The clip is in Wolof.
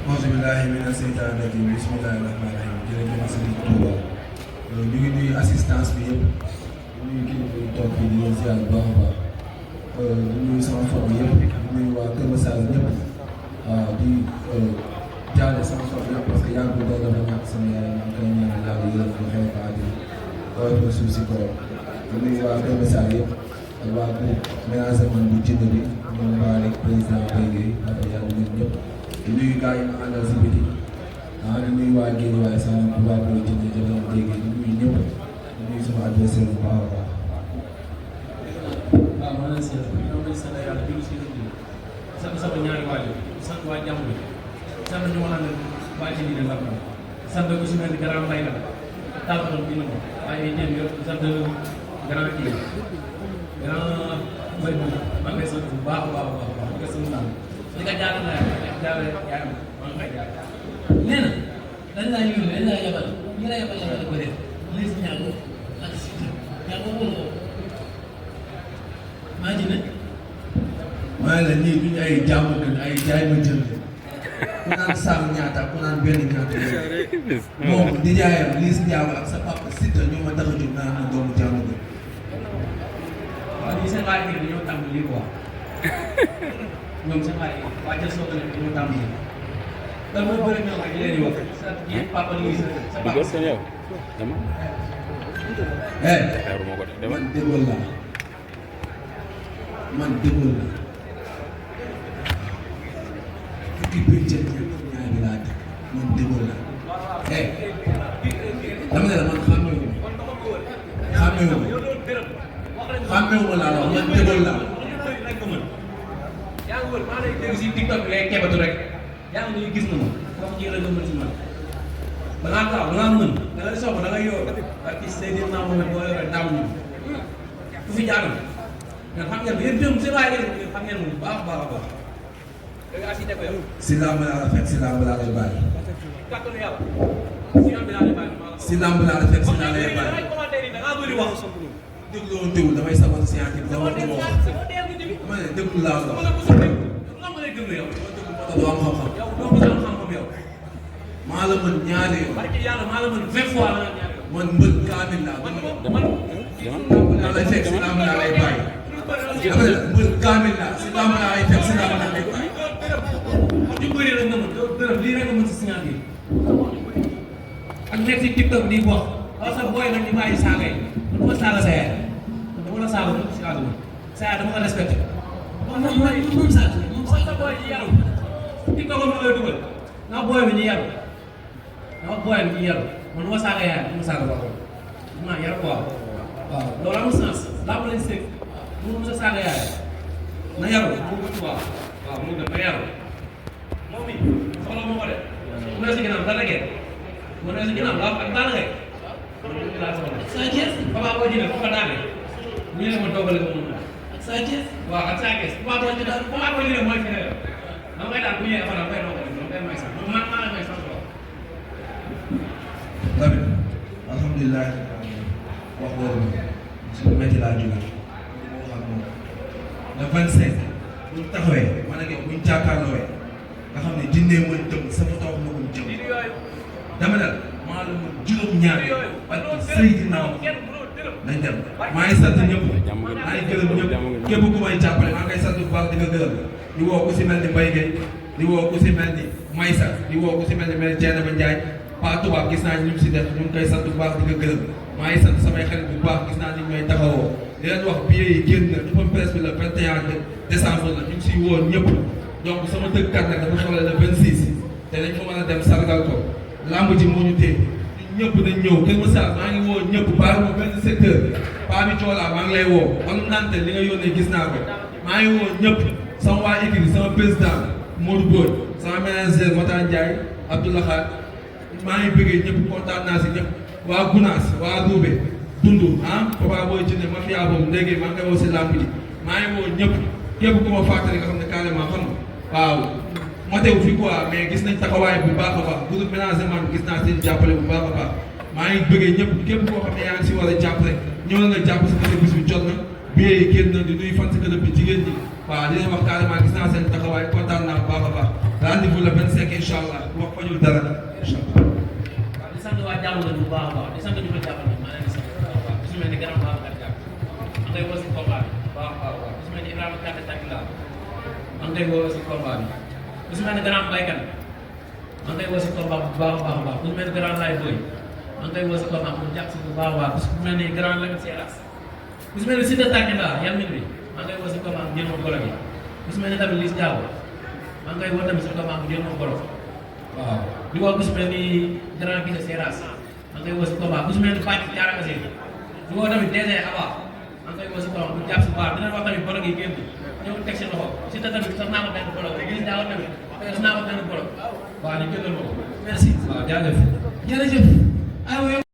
Auzubillahi mina seytaani rajiim bismillahi rahmaani rahiim jërëjëf Sëriñ Tuuba ñu ngi nuyu assistance bi yëpp ñu ngi kilifa yi toog fii di leen ziar bu baax a baax di nuyu sama famille yëpp di nuyu waa Kër Masar ñëpp waaw di jaale sama famille yëpp parce que yàggul dara dafa ñàkk sama yaay maa ngi koy ñaanal yàlla yërëm ko xew ko àddina waaye ko suuf si korom di nuyu waa Kër Masar yëpp ak waa groupe ménagement bu jënd bi ñoom waa rek président Baye Gueye ak yàlla ñun ñëpp di nuyu gars yi ma àndal si biti di nuyu waa Guèye waaye sama waa booy jënd jënd dégg di nuyu ñëpp di nuyu sama adversaire bu baax a baax. waaw maa ngi leen di seetlu ñoom lañ sant yàlla jëlu si nit ñi sant sama ñaari waajur sant waa jàmm bi sant ñu ma àndal waa ci lii de lar sant ko si mel ni grand mbay la tàmbaloon bi na ko waaye ñeen yëpp sant grand kii grand mbay bu maa ngi lay sant bu baax a baax a baax maa ngi sant naa li nga jaarale naa jaarale yaa am maa ngi koy jaar nee na dañ laa yónni dañ laa yabal ñi la yabal ko def lii si ñaago ak si ñaago wóolu ko maa ngi ne maa ngi la ñii duñu ay jàmm gën ay jaay ma jënd ku naan saam ñaata ku naan benn ñaata moom di jaayam Liss Ndiago ak sa papa Siteu ñoo ma tax a jóg naan na doomu jàmm gën waaw ñii seen waa équipe dañoo tàmbali lii quoi ñoom seen waa équipe waa Thiès Sow tamit dañoo tàmbali te moo bëri ñoom ak yeneen yi wax sa yéen papa Liss sa papa man déggoo laa man déggoo laa fukki bëccëg ñaar bi laa def man déggoo laa dama ne la man xàmmeewu ma laa wax man déggoo laa yaa ngi wër maa lay dégg si TikTok bi ngay kebatu rek yaa ngi gis na ma wax ji la nga mën si man da ngaa gaaw da ngaa mën da ngay soxla da ngay yor ak ci Seydina Mohamed boo yoree daaw ñu ku fi jaaroon nga xam ngeen yéen jëm si waaye yéen xam ngeen moom bu baax a baax a baax da ngaa si def yow si lamb laa la fekk si lamb laa lay bàyyi kàttanu yàlla si lamb laa lay bàyyi si lamb laa la fekk si laa lay bàyyi da ngaa bëri wax déglu woon déglu damay sabal scientifique dama ko wax ma ne déglu laa la doo am xam-xam yow doo ko am xam-xam yow maa la mën ñaari yoon barki yàlla maa la mën 20 fois la ñaari yoon man mbër kaamil laa laa lay fekk si lamb laa lay bàyyi dama ne mbër kaamil laa si lamb laa lay fekk si lamb laa lay bàyyi ñu bëri rek nga mën dërëm lii rek nga mën si signature ak nekk si TikTok di wax parce que booy nag ñu bàyyi saaga yi man dama saaga sa yaay dama la saaga si àdduna sa yaay dama ko respecté moom sa booy yi yaru TikTok am lay dugal nga booy bi ñu yaru nga booy bi ñu yaru man dama saaga yaay dama saaga waxoon maa yaru quoi waaw loolu amul sens laa lañ sëg mu sa saaga yaay na yaru mu gën waaw mu gën na yaru moom mi soxla moo ko de mu ne si ginnaaw dara ngeen mu ne si ginnaaw laa ak daana ngay laa soxla Sa Thiès papa boo jëlee foo ko daane ñu ne ma dogale ko mun ak Sa Thiès waaw ak Sa Thiès papa boo jëlee mooy fi ne la dama koy daan bu ñëwee fan koy dogale dama koy may sax man maa la may sax Lamine alhamdulilah wax boobu si lu métti laa jóge moo xam moom le 25 bu ñu taxawee man ak yow bu ñu jàkkaarloo nga xam ne jinnee mën jëm sama toog ma ko jëm dama ne maa la mën juróom-ñaar parce que Seydina nañ dem maa ngi sant ñëpp maa ngi gërëm ñëpp képp ku may jàppale maa ngi sant bu baax di nga gërëm di woo ku si mel ni Mbaye Gueye di woo ku si mel ni Maysa di woo ku si mel ni mel Dieynaba Ndiaye Pa Touba gis naa ñu ngi si def ñu ngi koy sant bu baax di nga gërëm maa ngi sant samay xarit bu baax gis naa ni ñu may taxawoo di leen wax billet yi génn na open press bi le 21 décembre la ñu ngi siy woo ñëpp donc sama tëggkat nag dafa xewle le 26 te dañ fa mën a dem sargal ko lamb ji moo ñu téye ñëpp dañ ñëw Kër Massar maa ngi woo ñëpp baaru ma benn secteur Paa bi Coola maa ngi lay woo wala nante li nga yónnee gis naa ko maa ngi woo ñëpp sama waa équipe sama président Modou Boy sama manager Mata Ndiaye Abdoulaye maa ngi bëggee ñëpp kontaan naa si ñëpp waa Gunaas waa Roube Dundu Papa Boy Djiné mafia boobu léegi maa ngi koy woo si lamb yi maa ngi woo ñëpp képp ku ma fàttali nga xam ne carrément xam nga waaw motewu fi quoi mais gis nañ taxawaay bu baax a baax groupe ménagement gis naa seen jàppale bu baax a baax maa ngi bëggee ñëpp képp koo xam ne yaa ngi si war a jàpp rek ñëw nga jàpp si kër bis bi jot na billet yi génn na di nuyu fan si kër bi jigéen ñi waaw di leen wax carrément gis naa seen taxawaay kontaan naa bu baax a baax rendez-vous le 25 incha allah wax fajul dara incha allah. waaw di sant waa jàmm bu baax a baax di sant ñu ko jàppale maa leen di sant bu baax a baax su mel ni gannaaw baax a jàpp maa ngay woo si combat bi baax a baax su mel ni Ibrahima Kante Takila maa ngay woo si combat bi su mel ni gannaaw baykat maa ngay woo si combat bu baax a baax a baax su mel ni gannaaw laay boy maa ngay woo si combat bu jàpp si bu baax a baax su mel ni gannaaw la Seras su mel ni Sida Takila yal min bi maa ngay woo si combat bu jël ma golo bi su mel ni tamit Liss Diaw maa ngay woo tamit si combat bu jël ma golo waaw di woo su mel ni grand gise Seras maa ngay woo si combat bu su mel ni Bàcc Thiaraka Sèye di woo tamit DG Aba maa ngay woo si combat bu jàpp si baax dina wax tamit bolo gi génn ñëw teg si loxo si tamit sax naa ko benn bolo Liss Diaw tamit sax naa ko benn bolo waaw ñu jëndal ma ko merci waaw jaajëf jërëjëf aywa